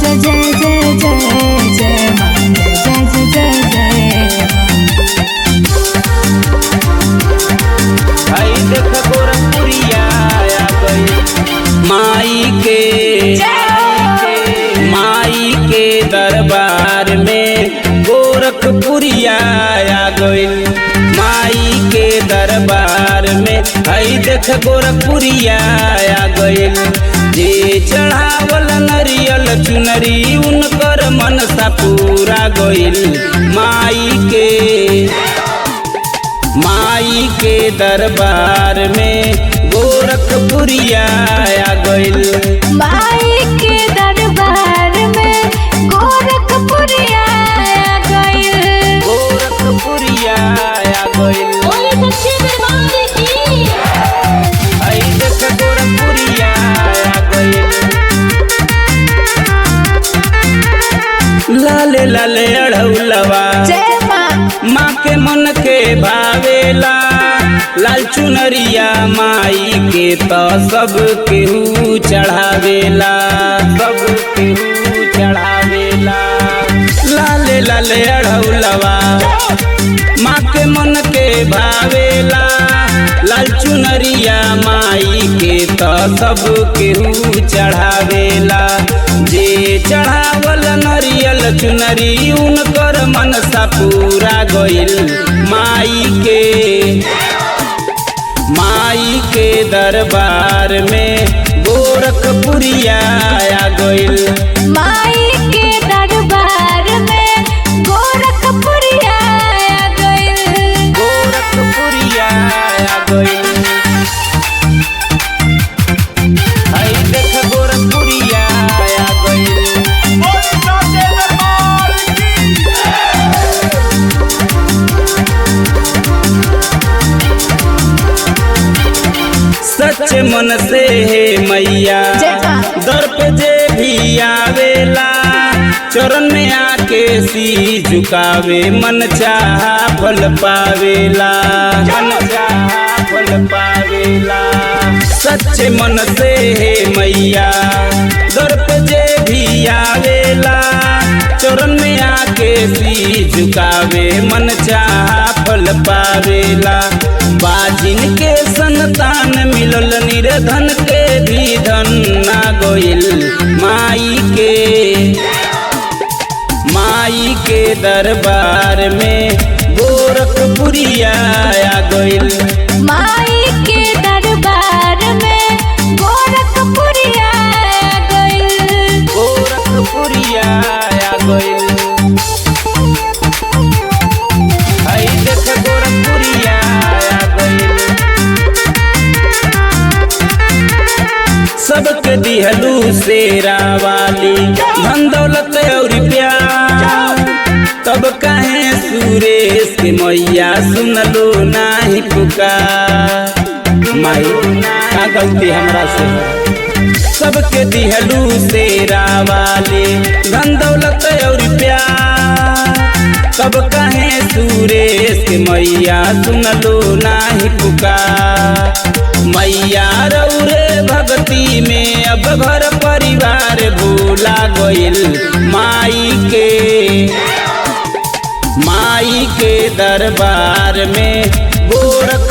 जय जय जय जय मां, जय जय जय जय भाई देख गोरखपुरिया आ गई माई के दरबार में गोरखपुरिया आ गई माई के दरबार में। भाई देख गोरखपुरिया आ गई जे चढ़ावल नरियल चुनरी उनकर मनसा पूरा गइल माई के दरबार में गोरखपुरिया आ गइल माई के दरबार में गोरखपुरिया आ गइल गोरखपुरिया आ गइल। बोले सच्चे दरबार की आई देख गोरखपुरिया आ गइल लाले लाले अढ़ौलवा जय माँ के मन के भावेला लाल चुनरिया माई के तो सब केहू चढ़ावेला लाले लाले अढ़ौलवा माँ के मन के भावेला लाल चुनरिया माई के तो सब केहू चढ़ावेला जे चढ़ावल नरियल चुनरी उनकर मनसा पूरा गइल माई के दरबार में गोरखपुरिया आ गइल माई के दरबार में गोरखपुरिया आ गइल गोरखपुरिया आ गइल। आई देख गोरखपुरिया आ गइल सच्चे मन से है मैया दर पे जे भी आवेला चरण में आके सी झुकावे मन चाहा फल पावेला सच्चे मन से है मैया दर पे जे भी आवेला चरण में आके सी झुकावे मन चाहा फल पावेला बाजिन के संतान मिलल निर्धन के भी धन ना गइल माई के दरबार में गोरखपुरिया आ गइल माई के दरबार में गोरखपुरिया आ गइल गोरखपुरिया आ गइल। आई देख गोरखपुरिया आ गइल सबके दिहलू शेरा वाली धन दौलत और प्यार तब काहे सुरेश के मैया सुनलो नाही पुकार माई का गलती हमरा से सबके दिहलू शेरा वाली धन दौलत और प्यार तब काहे सुरेश के मैया सुनलो नाही पुकार मैया रौरे भक्ति में अब घर परिवार भूला गइल माई के दरबार में गोरख